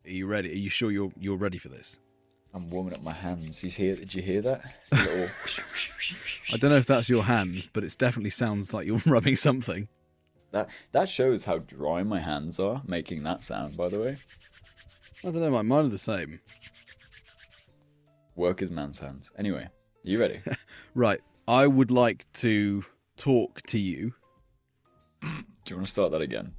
Are you ready? Are you sure you're ready for this? I'm warming up my hands. Did you hear that? Little... I don't know if that's your hands, but it definitely sounds like you're rubbing something. That shows how dry my hands are, making that sound, by the way. I don't know, mine are the same. Workers' man's hands. Anyway, are you ready? Right. I would like to talk to you. Do you want to start that again?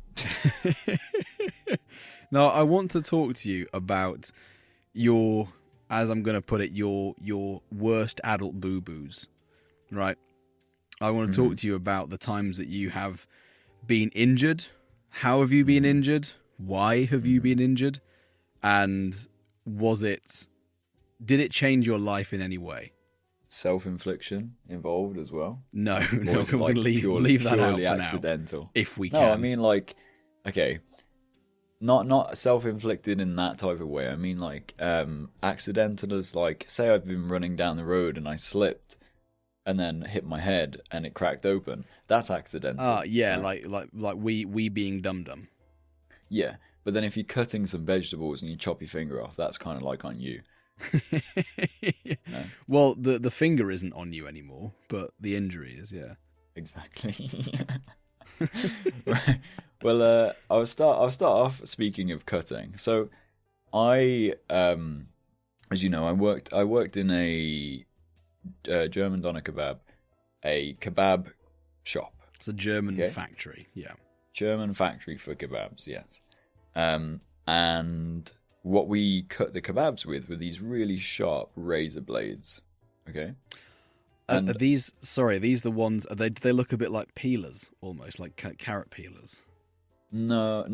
No, I want to talk to you about your, as I'm going to put it, your worst adult boo-boos, right? I want to talk to you about the times that you have been injured. How have you been injured? Why have you been injured? And did it change your life in any way? Self-infliction involved as well? No, we'll leave that out for accidental. now. If we can. No, I mean, like, okay, not self-inflicted in that type of way. I mean, like, accidental as, like, say I've been running down the road and I slipped and then hit my head and it cracked open. That's accidental. Yeah, right? like we being dum-dum. Yeah, but then if you're cutting some vegetables and you chop your finger off, that's kind of like on you. No? Well, the finger isn't on you anymore, but the injury is, yeah. Exactly. Right. Well, I'll start off speaking of cutting. So, I as you know, I worked in a German doner kebab, a kebab shop. It's a German factory, yeah. German factory for kebabs, yes. And what we cut the kebabs with were these really sharp razor blades. Okay. And are these the ones? Do they look a bit like peelers, almost like carrot peelers? No.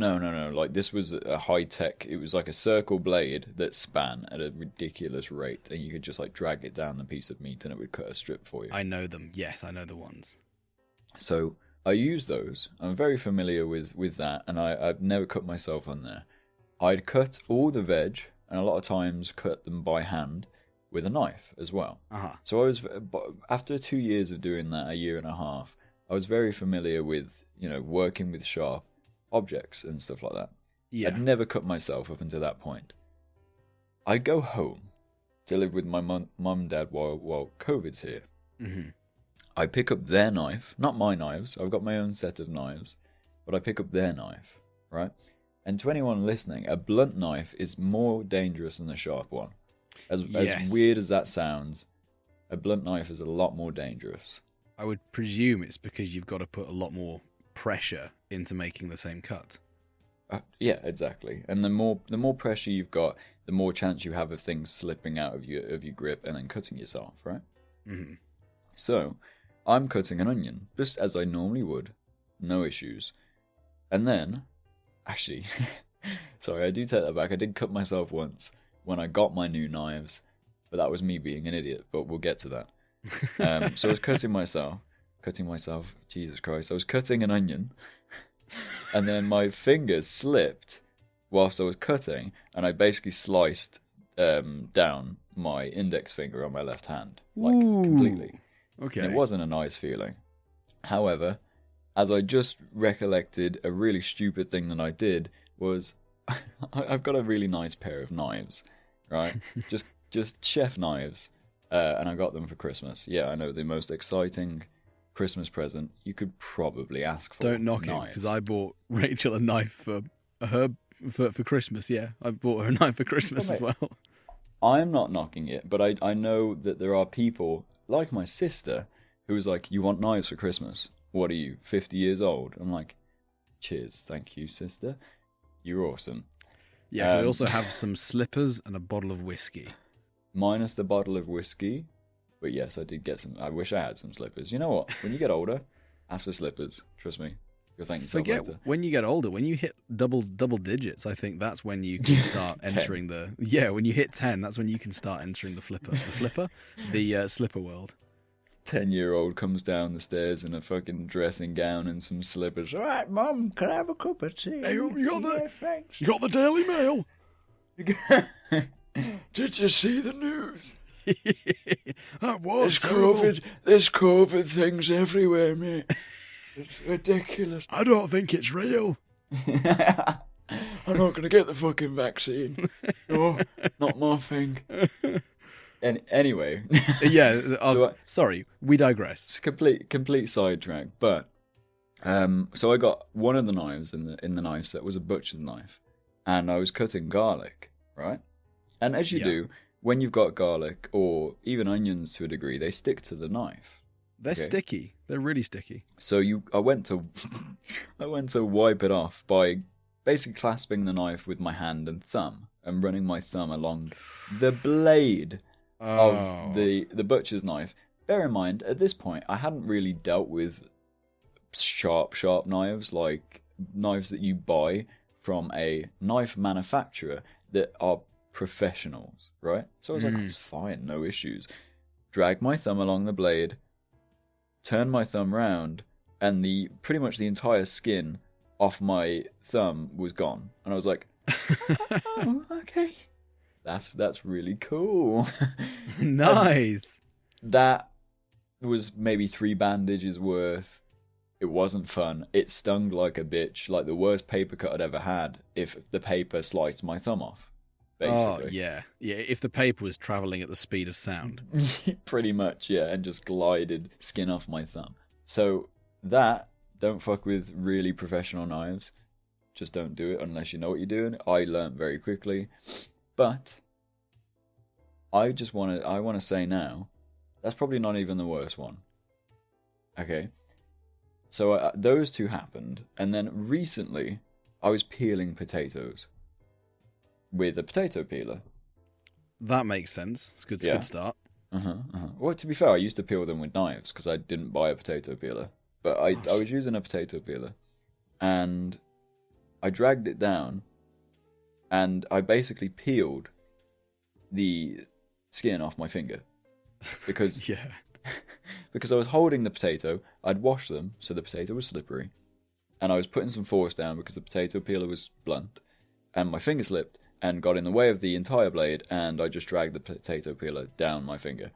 Like, this was a high tech. It was like a circle blade that span at a ridiculous rate, and you could just like drag it down the piece of meat, and it would cut a strip for you. I know them. Yes, I know the ones. So I use those. I'm very familiar with that, and I've never cut myself on there. I'd cut all the veg, and a lot of times cut them by hand with a knife as well. Uh-huh. So I was, after 2 years of doing that, a year and a half, I was very familiar with, working with sharp objects and stuff like that. Yeah. I'd never cut myself up until that point. I'd go home to live with my mum and dad while COVID's here. Mm-hmm. I pick up their knife, not my knives. I've got my own set of knives, but I pick up their knife, right? And to anyone listening, a blunt knife is more dangerous than a sharp one. As weird as that sounds, a blunt knife is a lot more dangerous. I would presume it's because you've got to put a lot more pressure into making the same cut. Yeah, exactly. And the more pressure you've got, the more chance you have of things slipping out of your grip and then cutting yourself, right? Mm-hmm. So, I'm cutting an onion, just as I normally would. No issues. And then, actually, sorry, I do take that back. I did cut myself once when I got my new knives, but that was me being an idiot, but we'll get to that. So I was cutting myself, Jesus Christ, I was cutting an onion, and then my fingers slipped whilst I was cutting, and I basically sliced down my index finger on my left hand, like completely. Okay. And it wasn't a nice feeling. However, as I just recollected, a really stupid thing that I did was, I've got a really nice pair of knives, right? just chef knives, and I got them for Christmas. Yeah, I know, the most exciting Christmas present you could probably ask for. Don't knock it, because I bought Rachel a knife for her for Christmas. Yeah, I bought her a knife for Christmas as well. I'm not knocking it, but I know that there are people like my sister who was like, "You want knives for Christmas? What are you, 50 years old?" I'm like, "Cheers, thank you, sister. You're awesome." Yeah, we also have some slippers and a bottle of whiskey. Minus the bottle of whiskey. But yes, I did get some. I wish I had some slippers. You know what? When you get older, ask for slippers. Trust me. You'll thank yourself later. When you get older, when you hit double digits, I think that's when you can start entering the... Yeah, when you hit 10, that's when you can start entering the slipper world. 10-year-old comes down the stairs in a fucking dressing gown and some slippers. All right, Mum, can I have a cup of tea? Hey, Thanks. You got the Daily Mail? Did you see the news? That was COVID. There's COVID things everywhere, mate. It's ridiculous. I don't think it's real. I'm not going to get the fucking vaccine. Oh, not my thing. And anyway. Yeah, sorry, we digress. It's a complete sidetrack. But, so I got one of the knives in the knife set was a butcher's knife. And I was cutting garlic, right? And as you do, when you've got garlic or even onions to a degree, they stick to the knife. They're sticky. They're really sticky. So I went to wipe it off by basically clasping the knife with my hand and thumb and running my thumb along the blade of the butcher's knife. Bear in mind, at this point, I hadn't really dealt with sharp knives, like knives that you buy from a knife manufacturer that are professionals, right? So I was like, it's fine, no issues. Drag my thumb along the blade, turn my thumb round, and pretty much the entire skin off my thumb was gone. And I was like, oh, okay. That's really cool. Nice. That was maybe 3 bandages worth. It wasn't fun. It stung like a bitch, like the worst paper cut I'd ever had if the paper sliced my thumb off, basically. Oh, yeah. Yeah, if the paper was travelling at the speed of sound. Pretty much, yeah, and just glided skin off my thumb. So don't fuck with really professional knives. Just don't do it unless you know what you're doing. I learned very quickly. But I want to say now, that's probably not even the worst one. Okay? So those two happened, and then recently I was peeling potatoes with a potato peeler. That makes sense. It's a good start. Well, to be fair, I used to peel them with knives because I didn't buy a potato peeler. But I was using a potato peeler, and I dragged it down, and I basically peeled the skin off my finger. Because because I was holding the potato, I'd washed them, so the potato was slippery, and I was putting some force down because the potato peeler was blunt, and my finger slipped and got in the way of the entire blade, and I just dragged the potato peeler down my finger.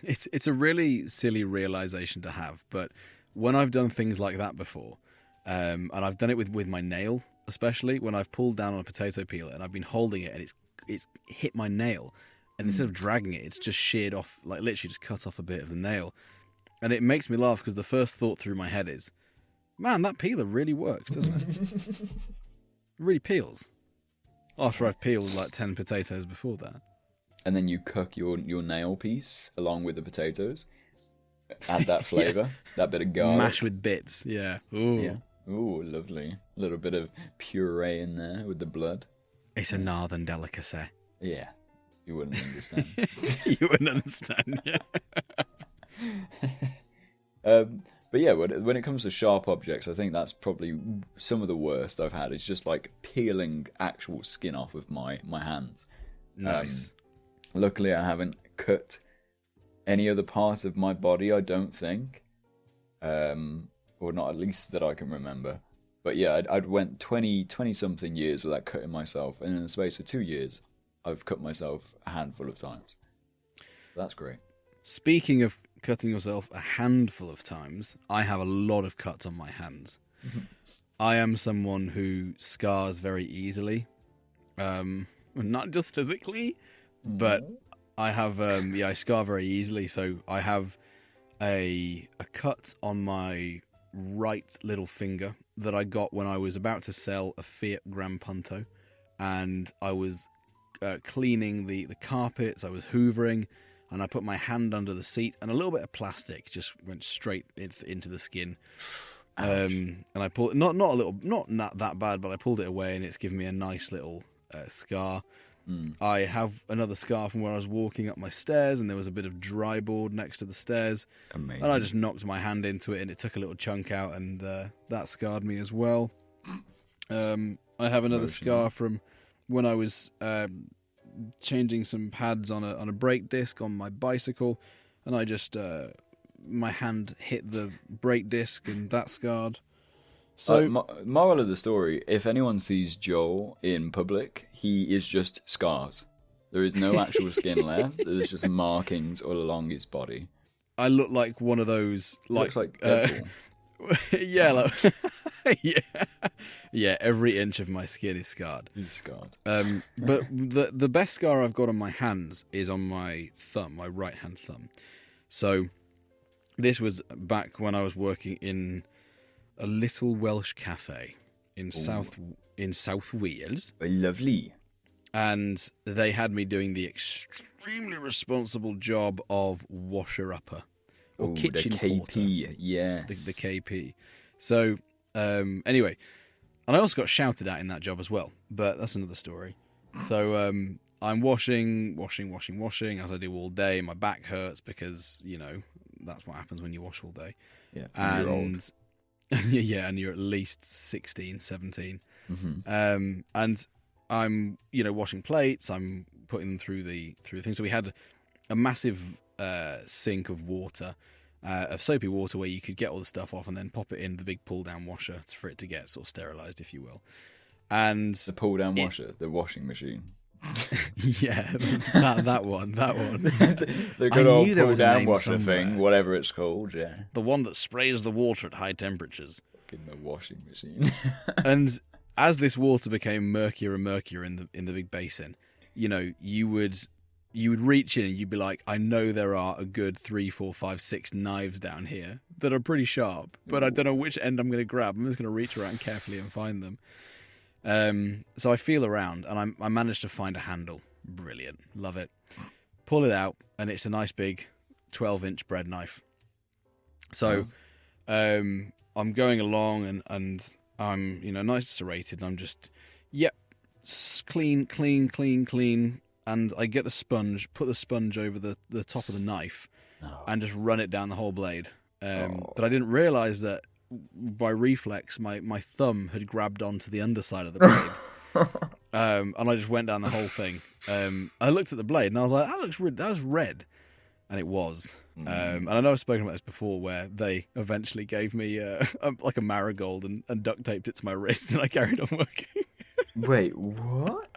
It's a really silly realization to have, but when I've done things like that before, and I've done it with my nail, especially when I've pulled down on a potato peeler and I've been holding it and it's hit my nail, and instead of dragging it, it's just sheared off, like literally just cut off a bit of the nail. And it makes me laugh because the first thought through my head is, man, that peeler really works, doesn't it? It really peels. After I've peeled like 10 potatoes before that. And then you cook your nail piece along with the potatoes. Add that flavour, that bit of garlic. Mash with bits, yeah. Ooh. Yeah. Ooh, lovely. A little bit of puree in there with the blood. It's a northern delicacy. Yeah. You wouldn't understand. You wouldn't understand, yeah. But yeah, when it comes to sharp objects, I think that's probably some of the worst I've had. It's just like peeling actual skin off of my hands. Nice. Luckily, I haven't cut any other part of my body, I don't think. Or not at least that I can remember. But yeah, I'd went 20-something years without cutting myself. And in the space of 2 years, I've cut myself a handful of times. That's great. Speaking of cutting yourself a handful of times, I have a lot of cuts on my hands. I am someone who scars very easily. Not just physically, but I have, I scar very easily. So I have a cut on my right little finger that I got when I was about to sell a Fiat Gran Punto, and I was cleaning the carpets, I was hoovering, and I put my hand under the seat, and a little bit of plastic just went straight into the skin. And I pulled not that bad, but I pulled it away, and it's given me a nice little scar. I have another scar from where I was walking up my stairs, and there was a bit of dry board next to the stairs. Amazing. And I just knocked my hand into it, and it took a little chunk out, and that scarred me as well. I have another scar from when I was changing some pads on a brake disc on my bicycle, and I just my hand hit the brake disc, and that scarred. So, moral of the story: if anyone sees Joel in public, he is just scars. There is no actual skin left. There's just markings all along his body. I look like one of those, Looks like Deadpool. Yeah, like, yeah. Every inch of my skin is scarred. He's scarred. But the best scar I've got on my hands is on my thumb, my right hand thumb. So this was back when I was working in a little Welsh cafe in South Wales. Lovely. And they had me doing the extremely responsible job of washer-upper. Or kitchen the KP, porter. yes. The KP. So, anyway, and I also got shouted at in that job as well, but that's another story. So, I'm washing as I do all day. My back hurts because, that's what happens when you wash all day. Yeah, and you're old. Yeah, and you're at least 16, 17. Mm-hmm. And I'm, washing plates. I'm putting them through the thing. So we had a massive sink of water, of soapy water, where you could get all the stuff off and then pop it in the big pull-down washer for it to get sort of sterilised, if you will. And the pull-down washer, the washing machine. Yeah, that one. The good old pull-down washer thing, whatever it's called. Yeah, the one that sprays the water at high temperatures. In the washing machine. And as this water became murkier and murkier in the big basin, you would reach in and you'd be like, I know there are a good 3, 4, 5, 6 knives down here that are pretty sharp, but I don't know which end I'm going to grab. I'm just going to reach around carefully and find them. So I feel around and I managed to find a handle. Brilliant. Love it. Pull it out and it's a nice big 12-inch bread knife. So I'm going along and I'm, nice serrated and I'm just, clean. And I get the sponge, put the sponge over the top of the knife and just run it down the whole blade. But I didn't realise that by reflex, my thumb had grabbed onto the underside of the blade. And I just went down the whole thing. I looked at the blade and I was like, that was red. And it was. And I know I've spoken about this before where they eventually gave me like a marigold and duct taped it to my wrist and I carried on working. Wait, what?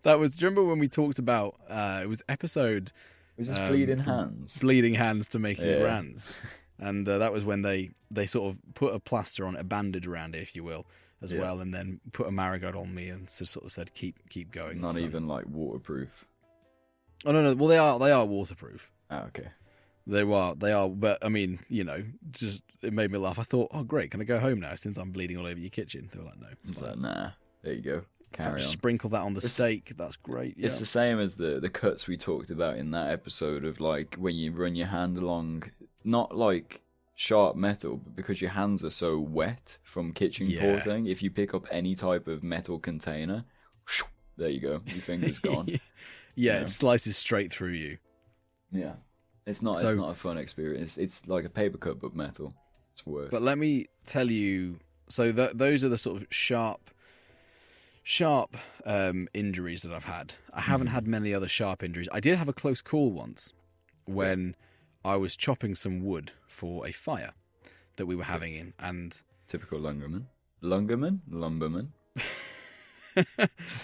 That was, do you remember when we talked about, it was episode... Was this Bleeding Hands? Bleeding Hands to Making Grands. And that was when they sort of put a plaster on it, a bandage around it, if you will, as well, and then put a marigold on me and sort of said, keep going. Not even like waterproof. Oh, no. Well, they are waterproof. Oh, okay. They are, but I mean, just it made me laugh. I thought, oh great, can I go home now since I'm bleeding all over your kitchen? They were like, no. It's like, nah. There you go. Carry on. Sprinkle that on the steak. That's great. Yeah. It's the same as the cuts we talked about in that episode of like when you run your hand along, not like sharp metal, but because your hands are so wet from kitchen porting, if you pick up any type of metal container, there you go. Your finger's gone. It slices straight through you. Yeah. It's not a fun experience. It's like a paper cut but metal. It's worse. But let me tell you, so those are the sort of sharp injuries that I've had. I haven't had many other sharp injuries. I did have a close call once when I was chopping some wood for a fire that we were having in, and typical lumberman.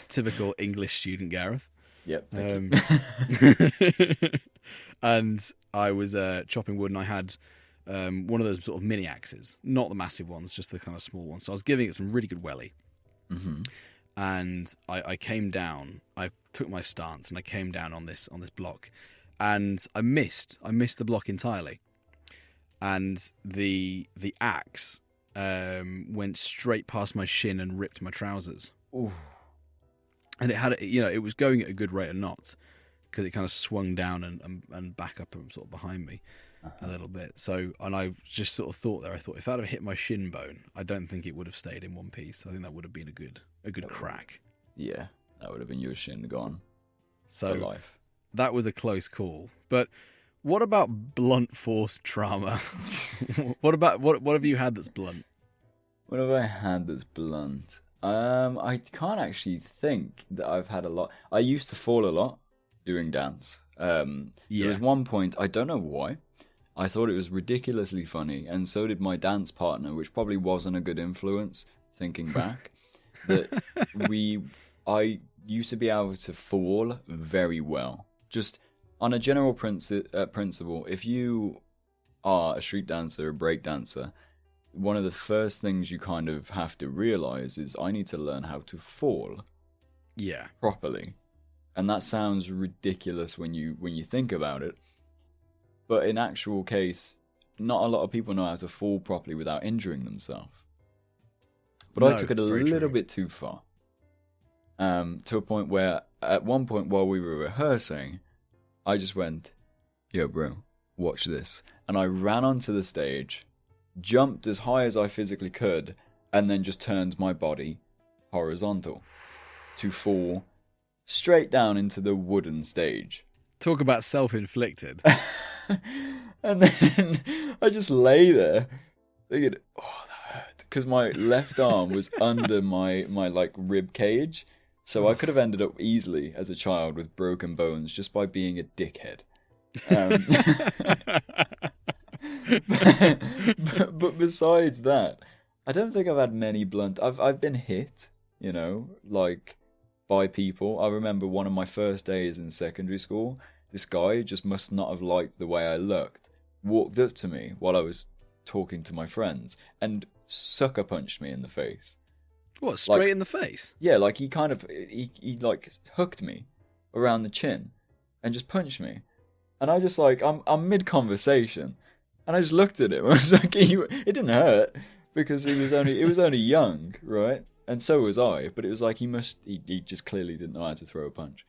Typical English student Gareth. Yep. And I was chopping wood, and I had one of those sort of mini axes, not the massive ones, just the kind of small ones. So I was giving it some really good welly. Mm-hmm. And I came down. I took my stance, and I came down on this block, and I missed the block entirely, and the axe went straight past my shin and ripped my trousers. Ooh. And it was going at a good rate of knots because it kind of swung down and back up and sort of behind me a little bit. So, and I just sort of thought if that had hit my shin bone, I don't think it would have stayed in one piece. I think that would have been a good crack. Yeah, that would have been your shin gone. So for life. That was a close call. But what about blunt force trauma? what have you had that's blunt? What have I had that's blunt? I can't actually think that I've had a lot. I used to fall a lot doing dance. There was one point, I don't know why, I thought it was ridiculously funny, and so did my dance partner, which probably wasn't a good influence, thinking back, that I used to be able to fall very well. Just on a general principle, if you are a street dancer, a break dancer, one of the first things you kind of have to realize is I need to learn how to fall properly. And that sounds ridiculous when you think about it. But in actual case, not a lot of people know how to fall properly without injuring themselves. But I took it a little bit too far. To a point where, at one point while we were rehearsing, I just went, yo bro, watch this. And I ran onto the stage, jumped as high as I physically could, and then just turned my body horizontal to fall straight down into the wooden stage. Talk about self-inflicted. And then I just lay there thinking, oh, that hurt. Because my left arm was under my like rib cage. So I could have ended up easily as a child with broken bones just by being a dickhead. But besides that, I don't think I've had many blunt. I've been hit, you know, like by people. I remember one of my first days in secondary school. This guy just must not have liked the way I looked. Walked up to me while I was talking to my friends and sucker punched me in the face. What, straight in the face? Yeah, like he kind of he like hooked me around the chin and just punched me. And I just like I'm mid conversation and I just looked at him. I was like, it didn't hurt because it was only young, right? And so was I, but it was like he just clearly didn't know how to throw a punch.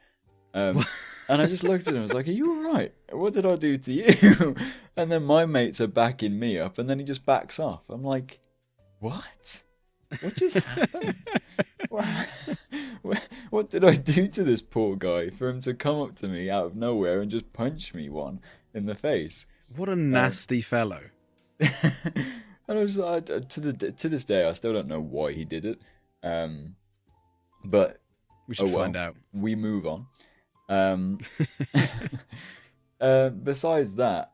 And I just looked at him and was like, are you alright? What did I do to you? And then my mates are backing me up and then he just backs off. I'm like, what? What just happened? What did I do to this poor guy for him to come up to me out of nowhere and just punch me one in the face? What a nasty fellow. And I was like, to this day, I still don't know why he did it. But we should find out. We move on. Besides that,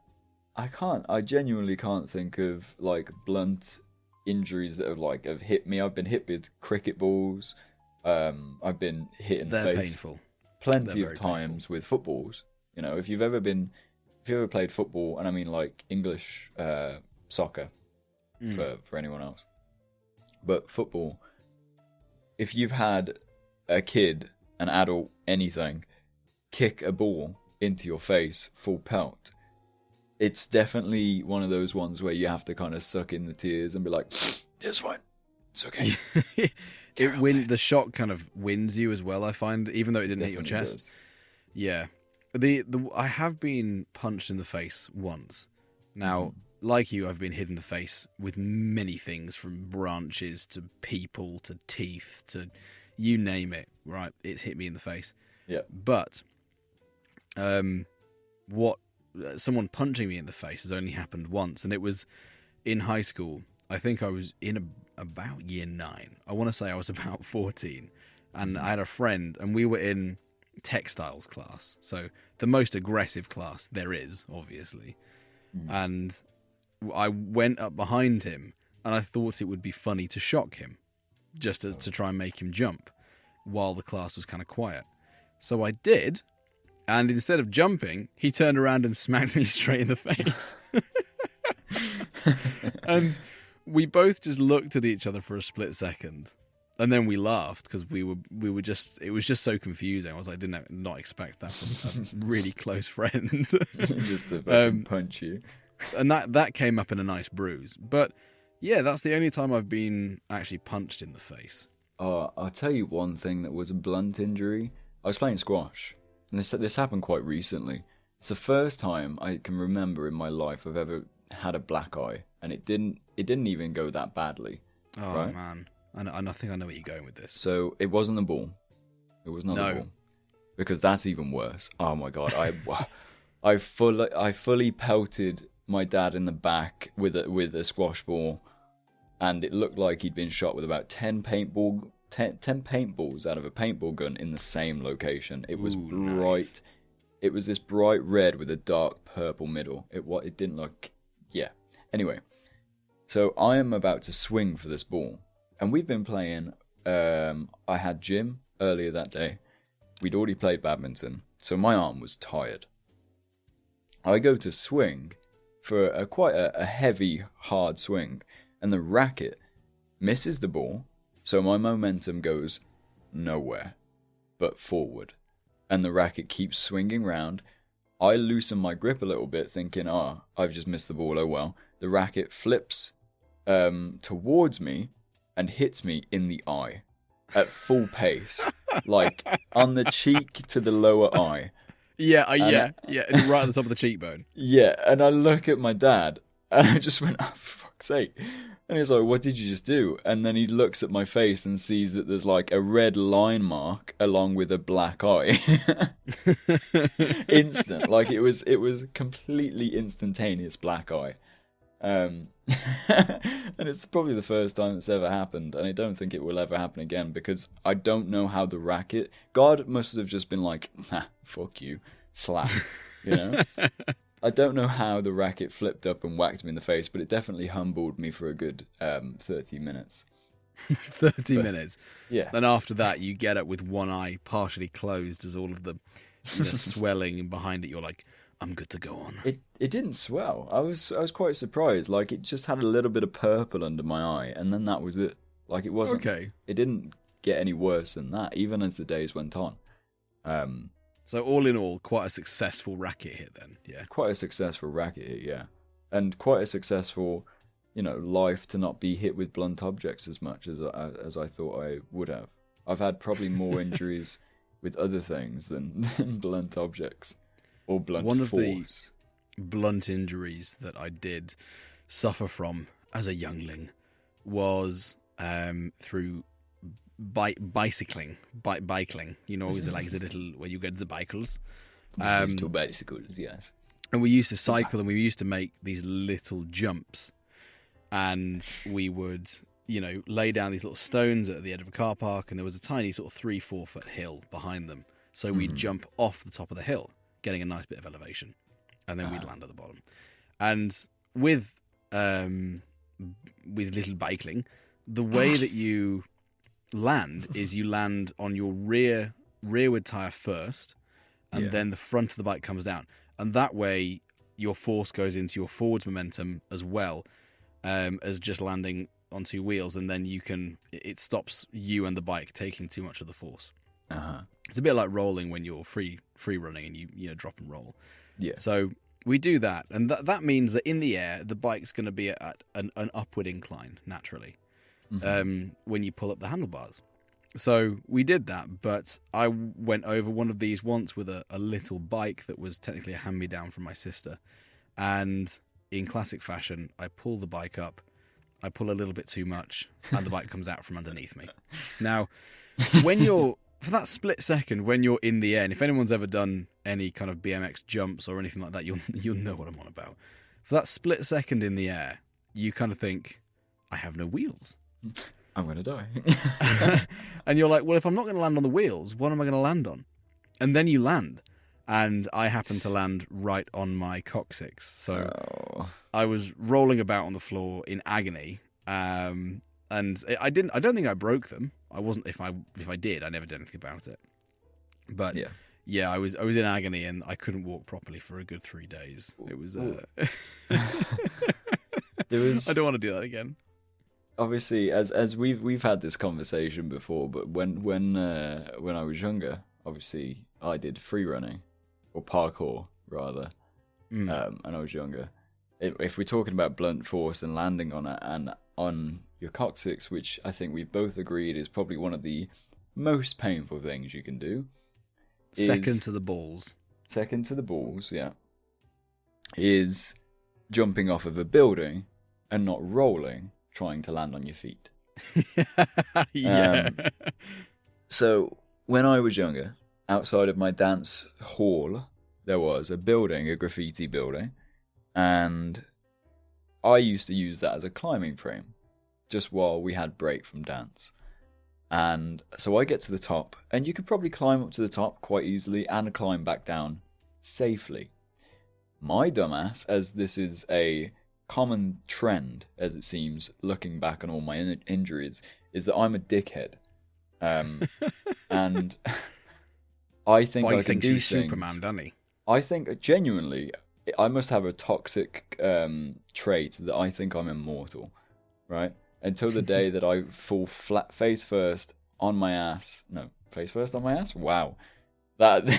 I genuinely can't think of like blunt injuries that have hit me. I've been hit with cricket balls. I've been hit in the face. They're painful. Plenty of times painful. With footballs. You know, if you've ever played football, and I mean like English soccer for anyone else, but football, if you've had a kid, an adult, anything, kick a ball into your face full pelt, it's definitely one of those ones where you have to kind of suck in the tears and be like, it's fine, it's okay. The shock kind of wins you as well, I find, even though it didn't hit your chest. Does. Yeah. I have been punched in the face once. Now, like you, I've been hit in the face with many things, from branches to people to teeth to you name it, right? It's hit me in the face. Yeah. But someone punching me in the face has only happened once, and it was in high school. I think I was in about year 9. I want to say I was about 14, and I had a friend, and we were in textiles class, so the most aggressive class there is, obviously. And I went up behind him, and I thought it would be funny to shock him, just to try and make him jump while the class was kind of quiet. So I did, and instead of jumping, he turned around and smacked me straight in the face. And we both just looked at each other for a split second, and then we laughed because we were just, it was just so confusing. I was like, did not expect that from a really close friend. Just to fucking punch you. And that came up in a nice bruise. But yeah, that's the only time I've been actually punched in the face. I'll tell you one thing that was a blunt injury. I was playing squash, and this happened quite recently. It's the first time I can remember in my life I've ever had a black eye, and it didn't even go that badly. Oh, right? Man, I think I know where you're going with this. So it wasn't the ball. It was not the ball, because that's even worse. Oh my god, I fully pelted my dad in the back with a squash ball, and it looked like he'd been shot with about 10 paintballs out of a paintball gun in the same location. It was bright. Nice. It was this bright red with a dark purple middle. It didn't look... Yeah. Anyway, so I am about to swing for this ball, and we've been playing... I had gym earlier that day. We'd already played badminton, so my arm was tired. I go to swing for quite a heavy, hard swing, and the racket misses the ball, so my momentum goes nowhere but forward, and the racket keeps swinging round. I loosen my grip a little bit, thinking, I've just missed the ball, oh well. The racket flips towards me and hits me in the eye at full pace, like on the cheek to the lower eye. Yeah, and right at the top of the cheekbone. Yeah, and I look at my dad, and I just went, oh, for fuck's sake. And he's like, what did you just do? And then he looks at my face and sees that there's like a red line mark along with a black eye. Instant. Like it was completely instantaneous black eye. And it's probably the first time it's ever happened, and I don't think it will ever happen again, because I don't know how the racket... God must have just been like, fuck you, slap, you know? I don't know how the racket flipped up and whacked me in the face, but it definitely humbled me for a good 30 minutes. 30 minutes? Yeah. Then after that, you get up with one eye partially closed as all of the swelling behind it. You're like, I'm good to go on. It didn't swell. I was quite surprised. Like, it just had a little bit of purple under my eye, and then that was it. Like, it wasn't... Okay. It didn't get any worse than that, even as the days went on. So all in all, quite a successful racket hit then, yeah. Quite a successful racket hit, yeah. And quite a successful, life to not be hit with blunt objects as much as I thought I would have. I've had probably more injuries with other things than blunt objects or blunt force. One of the blunt injuries that I did suffer from as a youngling was through... bicycling, always like the little where you get the bicycles, little bicycles, yes. And we used to cycle, and we used to make these little jumps, and we would, lay down these little stones at the end of a car park, and there was a tiny sort of 3-4 foot hill behind them, so we'd jump off the top of the hill, getting a nice bit of elevation, and then we'd land at the bottom. And with little bicycling, the way that you land is you land on your rearward tire first, and then the front of the bike comes down, and that way your force goes into your forwards momentum as well as just landing on two wheels, and then it stops you and the bike taking too much of the force. It's a bit like rolling when you're free running and you drop and roll. So we do that, and that means that in the air the bike's going to be at an upward incline naturally. When you pull up the handlebars. So we did that, but I went over one of these once with a little bike that was technically a hand-me-down from my sister, and in classic fashion, I pull the bike up, I pull a little bit too much, and the bike comes out from underneath me. Now, for that split second, when you're in the air, and if anyone's ever done any kind of BMX jumps or anything like that, you'll know what I'm on about. For that split second in the air, you kind of think, I have no wheels. I'm going to die. And you're like, well, if I'm not going to land on the wheels, what am I going to land on? And then you land. And I happened to land right on my coccyx. So I was rolling about on the floor in agony. And I don't think I broke them. I wasn't, if I did, I never did anything about it. But yeah, I was in agony, and I couldn't walk properly for a good 3 days. It was I don't want to do that again. Obviously, as we've had this conversation before, but when I was younger, obviously I did free running, or parkour rather, and I was younger. If we're talking about blunt force and landing on it and on your coccyx, which I think we've both agreed is probably one of the most painful things you can do. Second to the balls, yeah. Is jumping off of a building and not rolling, trying to land on your feet. Yeah. So when I was younger, outside of my dance hall, there was a building, a graffiti building, and I used to use that as a climbing frame, just while we had break from dance. And so I get to the top, and you could probably climb up to the top quite easily and climb back down safely. My dumbass, as this is a common trend, as it seems, looking back on all my injuries, is that I'm a dickhead. And I think I can do things. Superman, doesn't he? I think, genuinely, I must have a toxic trait that I think I'm immortal. right? Until the day that I fall flat face first on my ass. No, face first on my ass? Wow. That's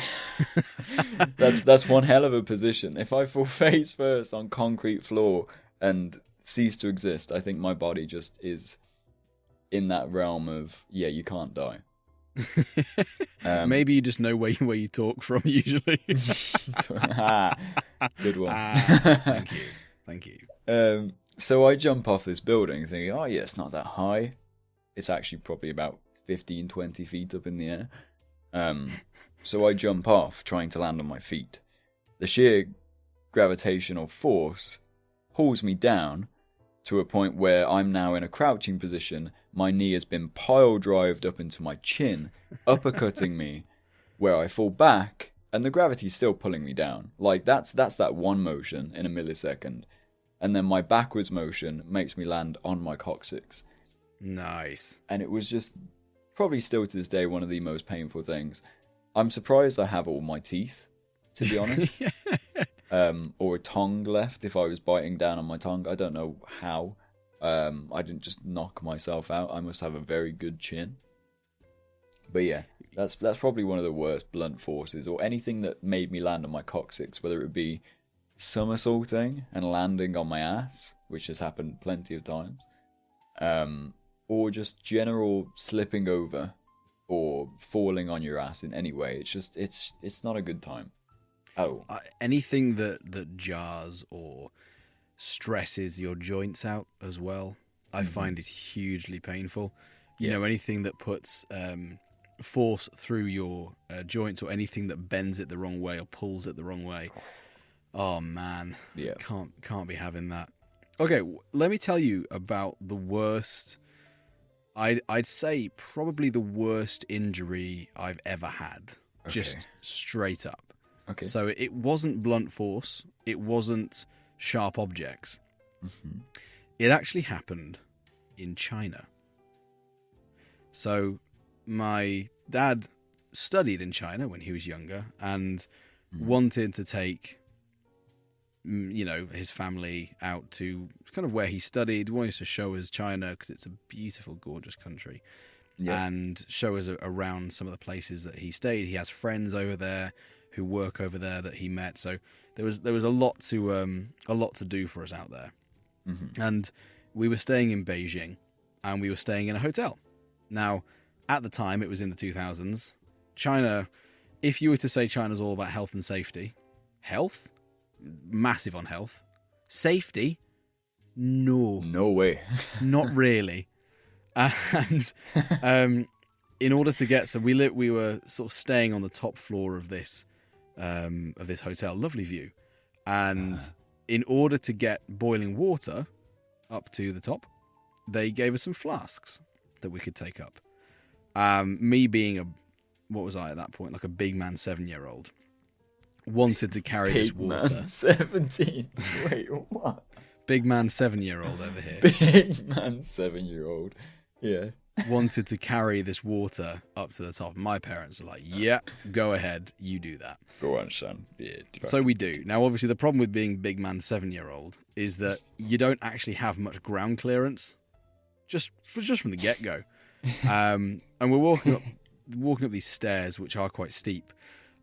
one hell of a position. If I fall face first on concrete floor and cease to exist, I think my body just is in that realm of, yeah, you can't die. Maybe you just know where you talk from usually. Good one. Thank you. So I jump off this building thinking, oh yeah, it's not that high. It's actually probably about 15, 20 feet up in the air. So I jump off trying to land on my feet. The sheer gravitational force pulls me down to a point where I'm now in a crouching position. My knee has been pile-drived up into my chin, uppercutting me, where I fall back, and the gravity's still pulling me down. Like, that's that one motion in a millisecond. And then my backwards motion makes me land on my coccyx. Nice. And it was just, probably still to this day, one of the most painful things. I'm surprised I have all my teeth, to be honest. Or a tongue left if I was biting down on my tongue. I don't know how. I didn't just knock myself out. I must have a very good chin. But yeah, that's probably one of the worst blunt forces, or anything that made me land on my coccyx, whether it be somersaulting and landing on my ass, which has happened plenty of times, or just general slipping over or falling on your ass in any way. It's just it's not a good time at all. Anything that jars or stresses your joints out as well, I find is hugely painful. You know, anything that puts force through your joints, or anything that bends it the wrong way or pulls it the wrong way. Oh man, can't be having that. Okay, let me tell you about the worst. I'd say probably the worst injury I've ever had. Okay. Just straight up. Okay. So it wasn't blunt force. It wasn't sharp objects. Mm-hmm. It actually happened in China. So my dad studied in China when he was younger and wanted to take, his family out to kind of where he studied. He wanted to show us China because it's a beautiful, gorgeous country, and show us around some of the places that he stayed. He has friends over there who work over there that he met. So there was a lot to do for us out there, and we were staying in Beijing, and we were staying in a hotel. Now, at the time, it was in the 2000s. China, if you were to say China's all about health and safety, health. Massive on health. Safety? No. No way. Not really. And in order to get... So we were sort of staying on the top floor of this hotel. Lovely view. And in order to get boiling water up to the top, they gave us some flasks that we could take up. Me being what was I at that point? Like a big man 7-year-old. Wanted to carry this water. Man 17. Wait, what? Big man 7-year-old over here. Big man 7-year-old. Yeah. Wanted to carry this water up to the top. My parents are like, yeah, go ahead, you do that. Go on, son. Yeah, so we do. Now, obviously, the problem with being big man 7-year-old is that you don't actually have much ground clearance, just from the get-go. And we're walking up these stairs, which are quite steep.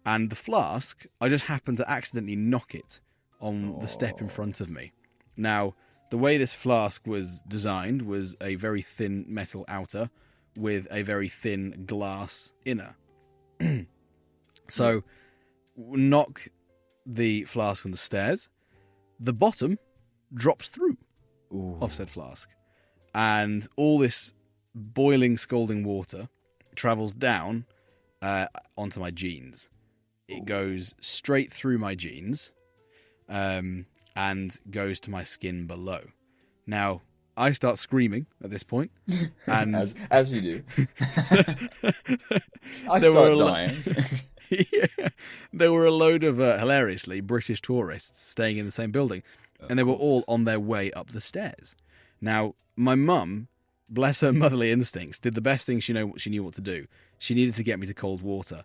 And the flask, I just happened to accidentally knock it on the step in front of me. Now, the way this flask was designed was a very thin metal outer with a very thin glass inner. So, knock the flask from the stairs. The bottom drops through of said flask. And all this boiling, scalding water travels down onto my jeans. It goes straight through my jeans and goes to my skin below. Now, I start screaming at this point. And as you do. I start dying. Yeah, there were a load of, hilariously, British tourists staying in the same building. And they were all on their way up the stairs. Now, my mum, bless her motherly instincts, did the best thing she knew what to do. She needed to get me to cold water.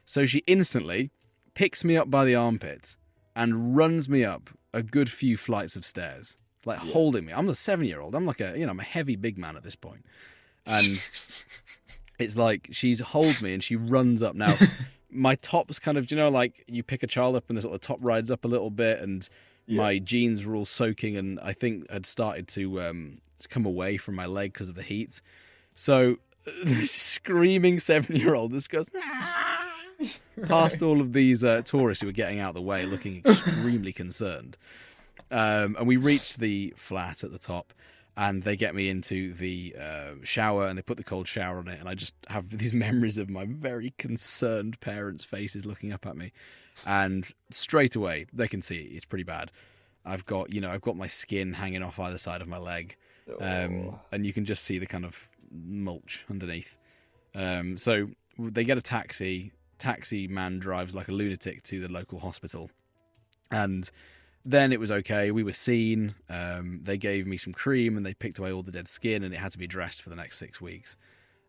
So she instantly picks me up by the armpits and runs me up a good few flights of stairs like holding me. I'm a 7-year-old. I'm like I'm a heavy big man at this point. And it's like she's hold me and she runs up. Now, my top's kind of, like you pick a child up and the sort of top rides up a little bit, and my jeans were all soaking and I think had started to come away from my leg because of the heat. So this screaming 7-year-old just goes past all of these tourists who were getting out of the way looking extremely concerned. And we reached the flat at the top, and they get me into the shower and they put the cold shower on it, and I just have these memories of my very concerned parents' faces looking up at me. And straight away they can see it's pretty bad. I've got my skin hanging off either side of my leg, and you can just see the kind of mulch underneath. So they get a taxi man drives like a lunatic to the local hospital, and then it was okay. We were seen. They gave me some cream and they picked away all the dead skin, and it had to be dressed for the next 6 weeks,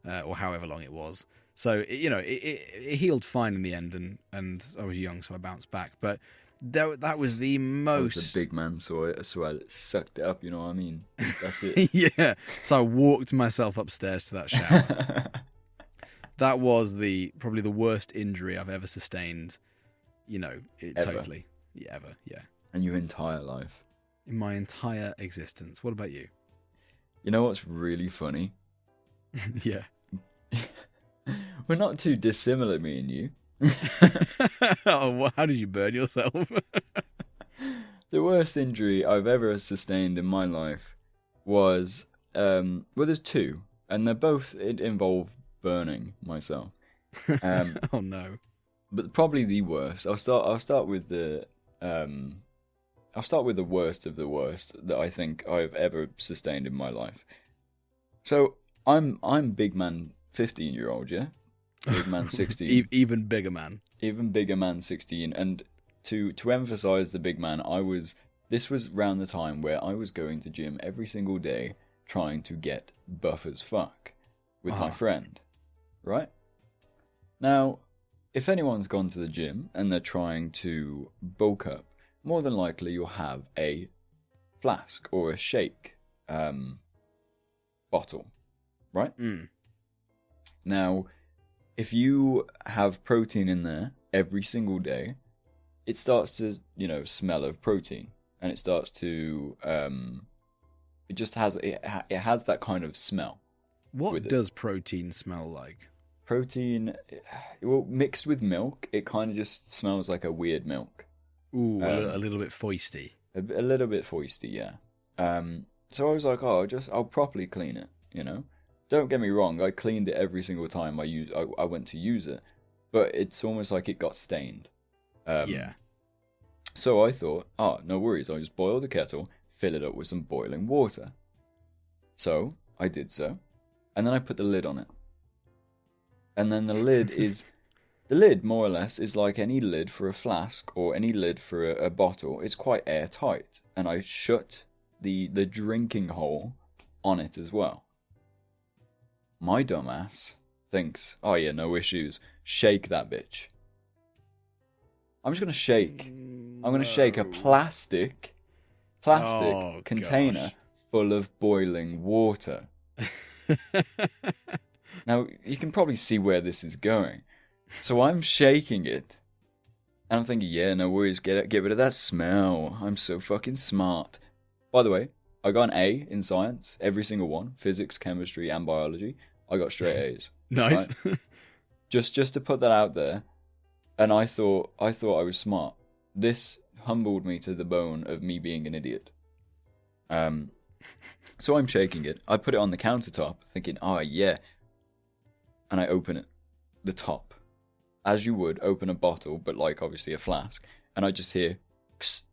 or however long it was. So it healed fine in the end, and I was young, so I bounced back. But that was the most. I was a big man, so I sucked it up. You know what I mean? That's it. Yeah. So I walked myself upstairs to that shower. That was probably the worst injury I've ever sustained. Ever. Totally. Yeah, ever. Yeah. In your entire life. In my entire existence. What about you? You know what's really funny? Yeah. We're not too dissimilar, me and you. Oh, well, how did you burn yourself? The worst injury I've ever sustained in my life was, there's two, and it involve burning myself. Oh no! But probably the worst. I'll start with the worst of the worst that I think I've ever sustained in my life. So I'm big man 15-year-old, yeah? Big man 16. Even bigger man. Even bigger man 16. And to emphasize the big man, this was around the time where I was going to gym every single day trying to get buff as fuck with my friend. Right? Now, if anyone's gone to the gym and they're trying to bulk up, more than likely you'll have a flask or a shake bottle, right? Mm. Now, if you have protein in there every single day, it starts to, smell of protein, and it starts to, it has that kind of smell. What does protein smell like? Protein, well, mixed with milk, it kind of just smells like a weird milk. Ooh, a little bit foisty. A little bit foisty, yeah. So I was like, I'll properly clean it, Don't get me wrong, I cleaned it every single time I went to use it, but it's almost like it got stained. Yeah. So I thought, no worries, I'll just boil the kettle, fill it up with some boiling water. So I did so, and then I put the lid on it. And then the lid more or less is like any lid for a flask or any lid for a bottle. It's quite airtight, and I shut the drinking hole on it as well. My dumbass thinks, no issues, shake that bitch. I'm just going to shake. I'm going to shake a plastic container full of boiling water. Now, you can probably see where this is going. So I'm shaking it. And I'm thinking, no worries, get rid of that smell. I'm so fucking smart. By the way, I got an A in science, every single one. Physics, chemistry, and biology. I got straight A's. Nice. Right? Just to put that out there. And I thought I was smart. This humbled me to the bone of me being an idiot. So I'm shaking it. I put it on the countertop, thinking, yeah. And I open it, the top, as you would open a bottle, but like obviously a flask. And I just hear, Kss.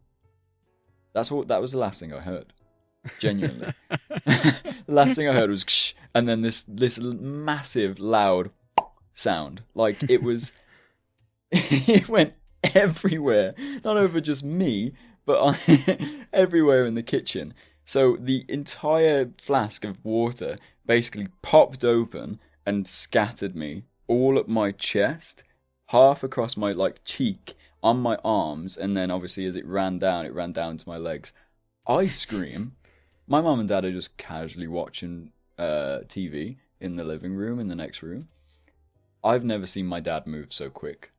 That was the last thing I heard. Genuinely. The last thing I heard was, Ksh. And then this massive, loud sound. Like it was, it went everywhere. Not over just me, but everywhere in the kitchen. So the entire flask of water basically popped open and scattered me all up my chest, half across my cheek, on my arms, and then obviously as it ran down to my legs. I scream. My mum and dad are just casually watching TV in the living room in the next room. I've never seen my dad move so quick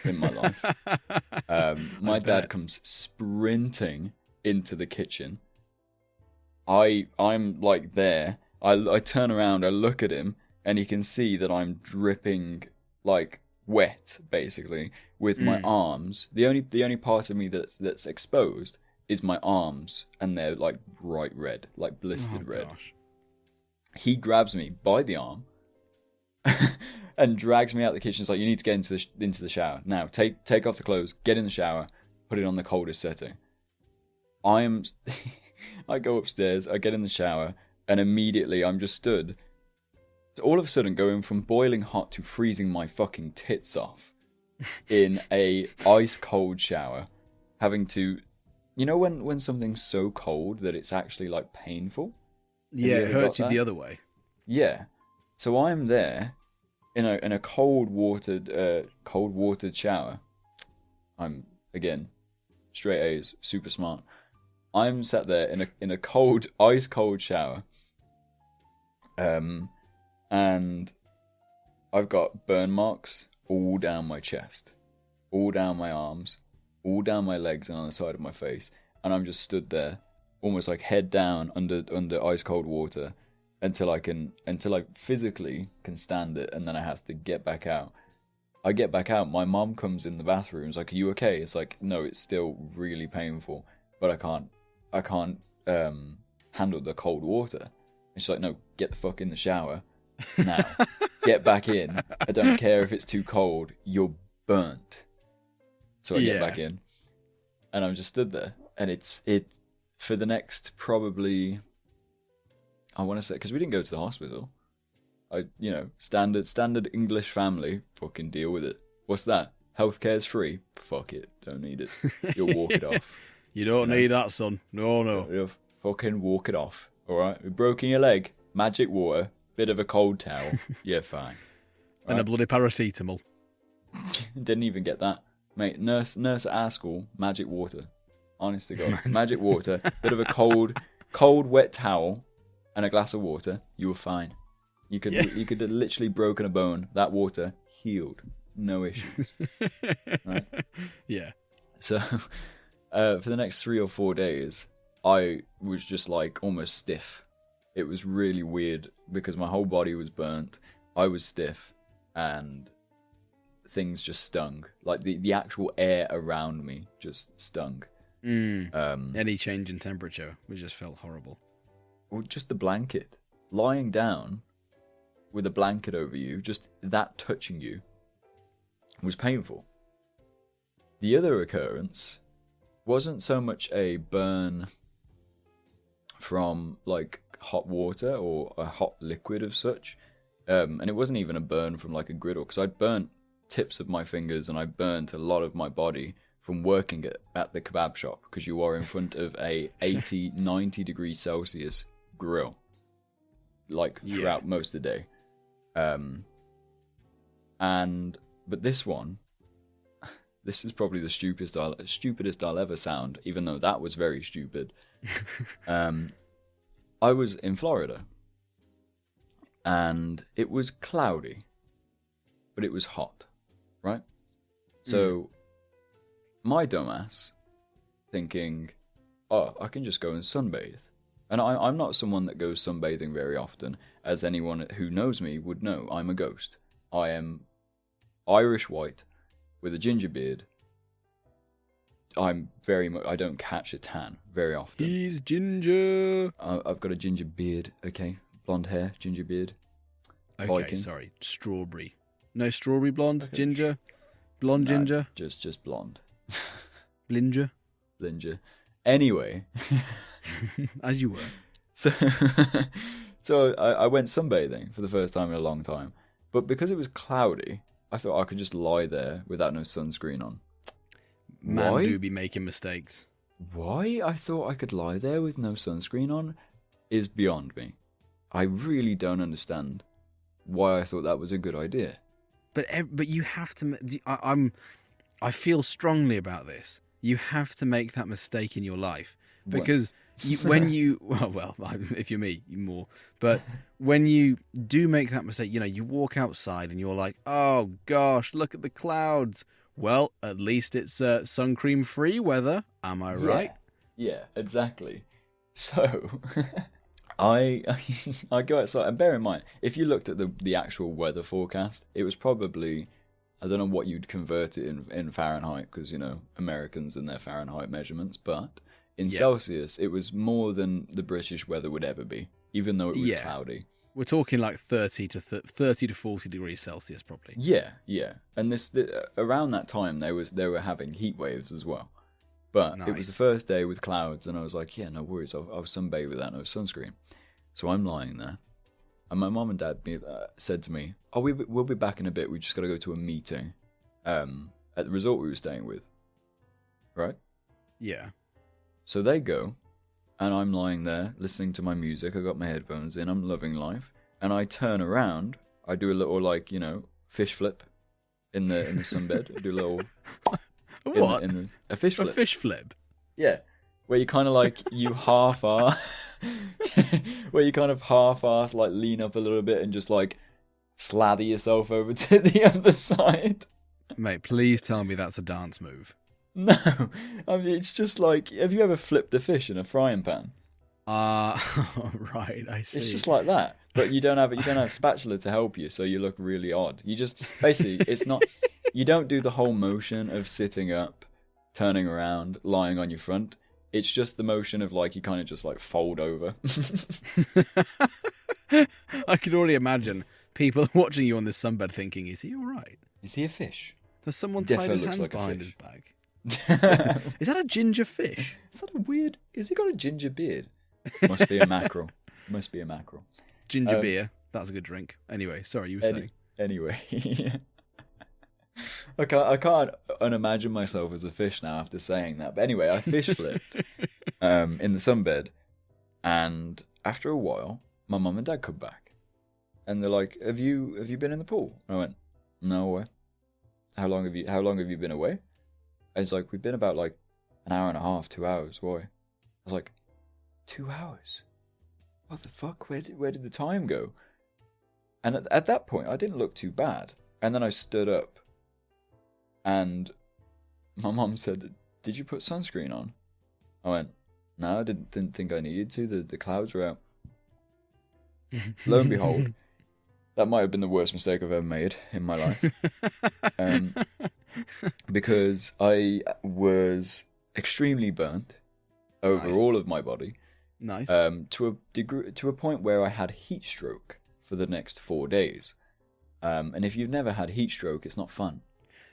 in my life. My dad comes sprinting into the kitchen. I'm like there. I turn around, I look at him, and he can see that I'm dripping like wet, basically, with my arms. The only part of me that's exposed is my arms, and they're like bright red, like blistered red. Gosh. He grabs me by the arm and drags me out the kitchen. He's like, "You need to get into the shower now. Take off the clothes, get in the shower, put it on the coldest setting." I go upstairs, I get in the shower, and immediately I'm just stood, all of a sudden going from boiling hot to freezing my fucking tits off in a ice cold shower, having to, when something's so cold that it's actually like painful. Yeah, it hurts you the other way. Yeah, so I'm there in a cold watered shower. I'm again straight A's, super smart. I'm sat there in a cold, ice cold shower, and I've got burn marks all down my chest, all down my arms, all down my legs, and on the side of my face, and I'm just stood there, almost like head down under ice cold water, until I physically can stand it, and then I have to get back out. I get back out. My mom comes in the bathroom. It's like, "Are you okay?" It's like, "No, it's still really painful, but I can't handle the cold water." And she's like, "No, get the fuck in the shower now. Get back in. I don't care if it's too cold. You're burnt." So I get back in, and I'm just stood there, and it for the next probably, I want to say, because we didn't go to the hospital. Standard English family, fucking deal with it. What's that? Healthcare's free. Fuck it, don't need it. You'll walk it off. You don't need that, son. No. You'll fucking walk it off. All right, we broken your leg. Magic water, bit of a cold towel. Yeah, fine. Right? And a bloody paracetamol. Didn't even get that, mate. Nurse at our school. Magic water. Honest to God, magic water. Bit of a cold wet towel, and a glass of water. You were fine. You could have literally broken a bone. That water healed. No issues. Right? Yeah. So, for the next 3 or 4 days, I was just like almost stiff. It was really weird because my whole body was burnt. I was stiff, and things just stung. Like the actual air around me just stung. Any change in temperature, we just felt horrible. Or just the blanket. Lying down with a blanket over you, just that touching you, was painful. The other occurrence wasn't so much a burn from like hot water or a hot liquid of such, and it wasn't even a burn from like a griddle, because I'd burnt tips of my fingers and I burnt a lot of my body from working at the kebab shop, because you are in front of a 80-90 degrees Celsius grill like throughout most of the day. But this one, this is probably the stupidest I'll ever sound, even though that was very stupid. I was in Florida, and it was cloudy, but it was hot, right? So my dumbass thinking, "Oh, I can just go and sunbathe." And I'm not someone that goes sunbathing very often, as anyone who knows me would know. I'm a ghost. I am Irish white with a ginger beard. I don't catch a tan very often. He's ginger. I've got a ginger beard, okay? Blonde hair, ginger beard. Okay, Viking. Sorry. Strawberry. No strawberry blonde, Okay. Ginger? Blonde No, ginger? Just blonde. Blinger? Blinger. Anyway. As you were. So I went sunbathing for the first time in a long time. But because it was cloudy, I thought I could just lie there without no sunscreen on. Man Why? do be making mistakes. Why I thought I could lie there with no sunscreen on is beyond me. I really don't understand why I thought that was a good idea. But you have to... I feel strongly about this. You have to make that mistake in your life Because when you if you're me, more. But when you do make that mistake, you walk outside and you're like, oh gosh, look at the clouds. Well, at least it's sun cream free weather. Am I right? Yeah, exactly. So I go outside, and bear in mind, if you looked at the actual weather forecast, it was probably, I don't know what you'd convert it in Fahrenheit, because Americans and their Fahrenheit measurements, but in Celsius it was more than the British weather would ever be, even though it was cloudy. We're talking like 30 to 40 degrees Celsius, probably. Yeah. And around that time they were having heat waves as well. But It was the first day with clouds, and I was like, yeah, no worries, I'll sunbathe with that, no sunscreen. So I'm lying there, and my mum and dad said to me, oh, we'll be back in a bit, we just got to go to a meeting at the resort we were staying with. Right? Yeah. So they go, and I'm lying there listening to my music. I got my headphones in. I'm loving life. And I turn around. I do a little fish flip in the sunbed. I do a little what? A fish flip. A fish flip. Yeah, where you kind of half-ass lean up a little bit and just slather yourself over to the other side. Mate, please tell me that's a dance move. No, I mean, it's just have you ever flipped a fish in a frying pan? Right, I see. It's just like that, but you don't have a spatula to help you, so you look really odd. You just basically, it's not. You don't do the whole motion of sitting up, turning around, lying on your front. It's just the motion of you kind of just fold over. I could already imagine people watching you on this sunbed thinking, "Is he all right? Is he a fish? Does someone tie his hands behind his back? Is that a ginger fish? Is that a weird? Has he got a ginger beard? Must be a mackerel. Ginger beer. That's a good drink. Anyway, sorry, you were saying. Anyway, I can't unimagine myself as a fish now after saying that. But anyway, I fish flipped in the sunbed, and after a while, my mum and dad come back, and they're like, "Have you been in the pool?" And I went, "No way." How long have you been away? And it's like, we've been about an hour and a half, 2 hours. Why? I was like, 2 hours? What the fuck? Where did the time go? And at that point, I didn't look too bad. And then I stood up, and my mum said, "Did you put sunscreen on?" I went, "No, I didn't think I needed to. The clouds were out." Lo and behold, that might have been the worst mistake I've ever made in my life. Because I was extremely burnt over all of my body. Nice. To a point where I had heat stroke for the next 4 days. And if you've never had heat stroke, it's not fun.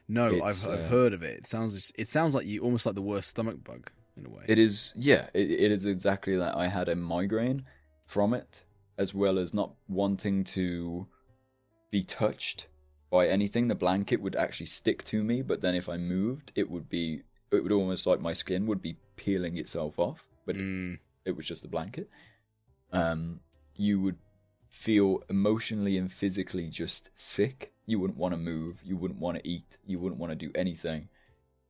No, I've heard of it. It sounds like you almost like the worst stomach bug in a way. It is, yeah. It is exactly that. I had a migraine from it, as well as not wanting to be touched by anything. The blanket would actually stick to me, but then if I moved, it would almost like my skin would be peeling itself off, but it was just the blanket. You would feel emotionally and physically just sick. You wouldn't want to move, you wouldn't want to eat, you wouldn't want to do anything.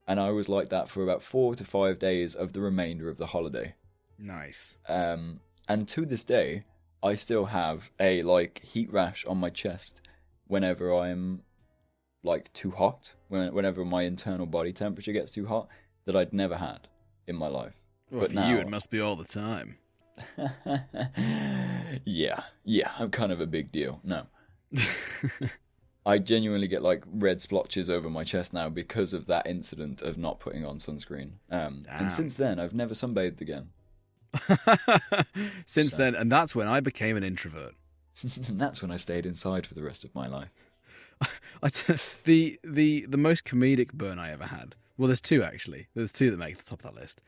And I was like that for about 4 to 5 days of the remainder of the holiday. Nice. And to this day, I still have a heat rash on my chest whenever I'm too hot, whenever my internal body temperature gets too hot, that I'd never had in my life. Well, but for now, you, it must be all the time. Yeah, I'm kind of a big deal. No. I genuinely get red splotches over my chest now because of that incident of not putting on sunscreen. And since then, I've never sunbathed again. Since then, and that's when I became an introvert. And that's when I stayed inside for the rest of my life. The most comedic burn I ever had. Well, there's two actually. There's two that make the top of that list.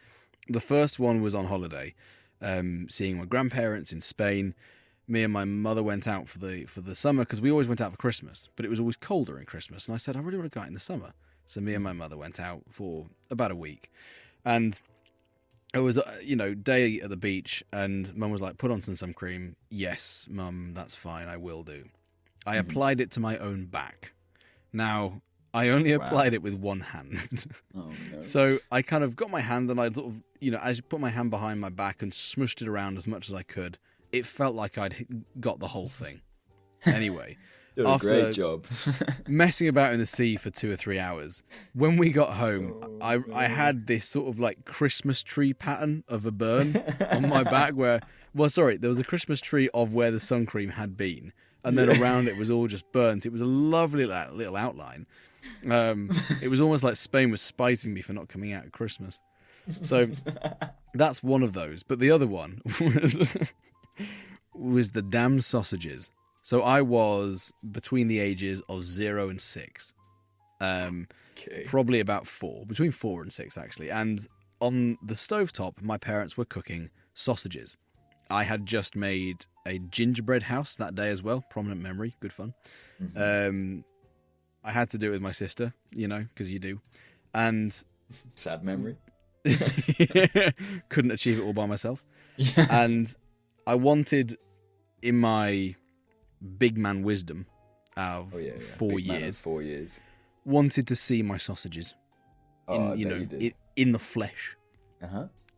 The first one was on holiday, seeing my grandparents in Spain. Me and my mother went out for the summer because we always went out for Christmas, but it was always colder in Christmas. And I said, I really want to go out in the summer. So me and my mother went out for about a week, and it was day at the beach. And Mum was like, "Put on some sun cream." Yes, Mum, that's fine. I will do. I applied it to my own back. Now, I only applied it with one hand. Oh, no. So I kind of got my hand and I sort of, as I put my hand behind my back and smushed it around as much as I could, it felt like I'd got the whole thing. Anyway, Did a great job. messing about in the sea for 2 or 3 hours, when we got home, I had this sort of like Christmas tree pattern of a burn on my back there was a Christmas tree of where the sun cream had been. And then around it was all just burnt. It was a lovely little outline. It was almost like Spain was spiting me for not coming out at Christmas. So that's one of those. But the other one was the damn sausages. So I was between the ages of 0 and 6. Probably about 4. Between 4 and 6, actually. And on the stovetop, my parents were cooking sausages. I had just made a gingerbread house that day as well. Prominent memory. Good fun. Mm-hmm. I had to do it with my sister, because you do. And sad memory. Couldn't achieve it all by myself. Yeah. And I wanted, in my big man wisdom of 4 years, 4 years, wanted to see my sausages in the flesh.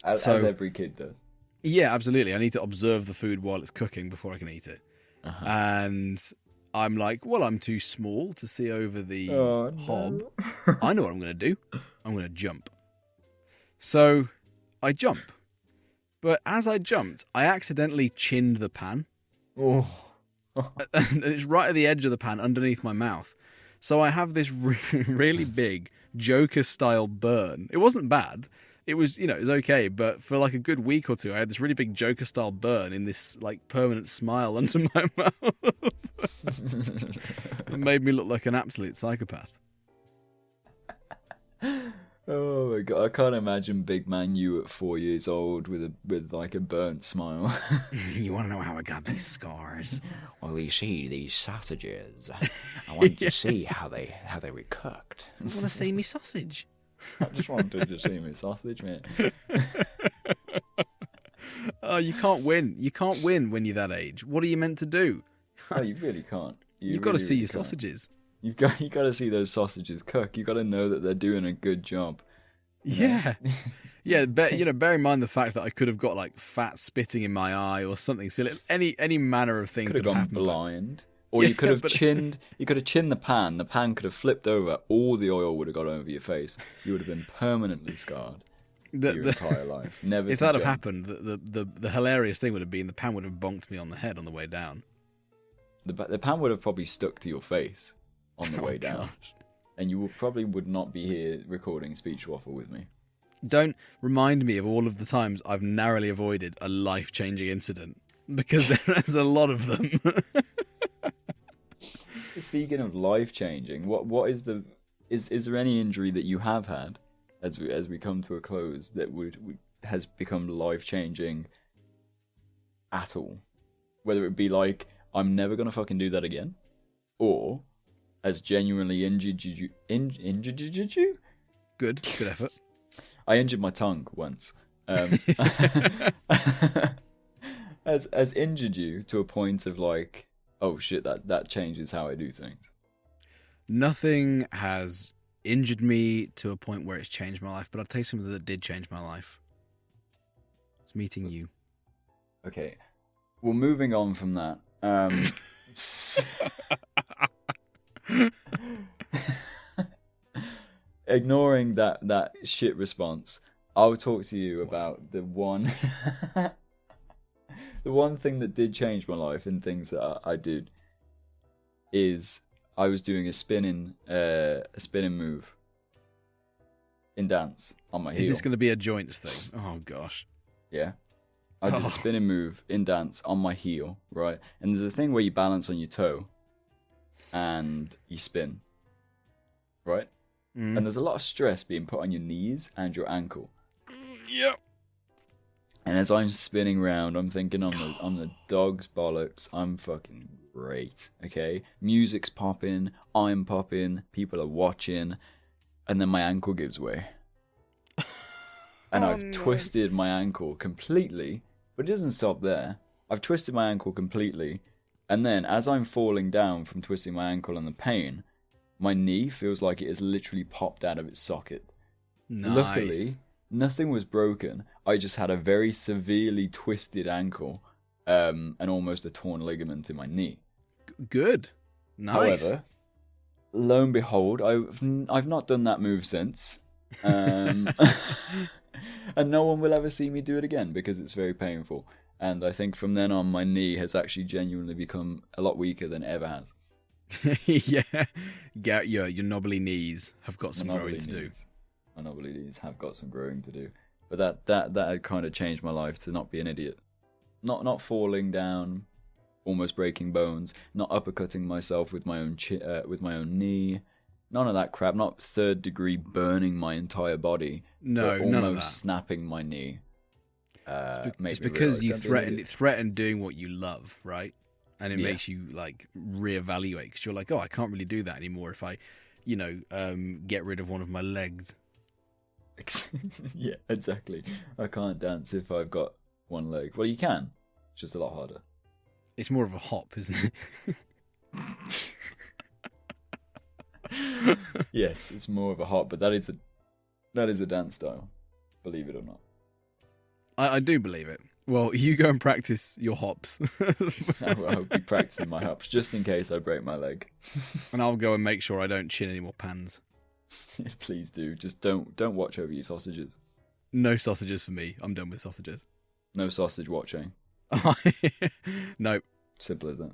As every kid does. Yeah, absolutely. I need to observe the food while it's cooking before I can eat it. And I'm like, well, I'm too small to see over the hob. No. I know what I'm going to do. I'm going to jump. So I jump. But as I jumped, I accidentally chinned the pan. Oh. And it's right at the edge of the pan underneath my mouth. So I have this really big Joker-style burn. It wasn't bad. It was, it was okay. But for like a good week or two, I had this really big Joker-style burn in this like permanent smile under my mouth. It made me look like an absolute psychopath. Oh my god, I can't imagine big man you at 4 years old with like a burnt smile. You want to know how I got these scars? Well, you see these sausages. I wanted to see how they were cooked. I want to see me sausage. I just wanted to see me sausage, man. Oh, you can't win. You can't win when you're that age. What are you meant to do? Oh, you really can't. You've got to see your sausages. You got to see those sausages cook. You got to know that they're doing a good job. Yeah, yeah. Bear in mind the fact that I could have got like fat spitting in my eye or something silly. Any manner of thing could have gone happened, blind, or you could have chinned. You could have chinned the pan. The pan could have flipped over. All the oil would have got over your face. You would have been permanently scarred your entire life. Never. If that had happened, the hilarious thing would have been the pan would have bonked me on the head on the way down. The pan would have probably stuck to your face on the way down. Gosh. And you probably would not be here recording Speech Waffle with me. Don't remind me of all of the times I've narrowly avoided a life-changing incident, because there's a lot of them. Speaking of life-changing, what is there any injury that you have had as we come to a close that has become life-changing at all? Whether it be like, I'm never gonna fucking do that again, or has genuinely injured you? Good effort. I injured my tongue once. Has injured you to a point of like, oh shit, that changes how I do things. Nothing has injured me to a point where it's changed my life, but I'll tell you something that did change my life. It's meeting you. Okay. Well, moving on from that. Ignoring that shit response, I'll talk to you about the one thing that did change my life and things that I did is I was doing a spinning move in dance on my heel. Is this going to be a joints thing? Oh gosh. Yeah. I did a spinning move in dance on my heel, right? And there's a thing where you balance on your toe and you spin, right? And there's a lot of stress being put on your knees and your ankle. Yep. And as I'm spinning around, I'm thinking on the dog's bollocks, I'm fucking great, okay? Music's popping, I'm popping, people are watching, and then my ankle gives way. And I've twisted my ankle completely, but it doesn't stop there. I've twisted my ankle completely, and then as I'm falling down from twisting my ankle and the pain, my knee feels like it has literally popped out of its socket. Nice. Luckily, nothing was broken. I just had a very severely twisted ankle, and almost a torn ligament in my knee. Good. Nice. However, lo and behold, I've not done that move since. And no one will ever see me do it again because it's very painful. And I think from then on, my knee has actually genuinely become a lot weaker than it ever has. Yeah. Gareth, your knobbly knees have got some growing to do. My knobbly knees have got some growing to do. But that had kind of changed my life to not be an idiot. Not falling down, almost breaking bones, not uppercutting myself with my own knee. None of that crap. Not third degree burning my entire body. No, none of that. Snapping my knee. It's because you threaten doing what you love, right? And it makes you like reevaluate because you're like, oh, I can't really do that anymore if I, get rid of one of my legs. Yeah, exactly. I can't dance if I've got one leg. Well, you can. It's just a lot harder. It's more of a hop, isn't it? Yes, it's more of a hop, but that is a dance style, believe it or not. I do believe it. Well, you go and practice your hops. I'll be practicing my hops just in case I break my leg. And I'll go and make sure I don't chin any more pans. Please do. Just don't watch over your sausages. No sausages for me. I'm done with sausages. No sausage watching. Nope. Simple as that.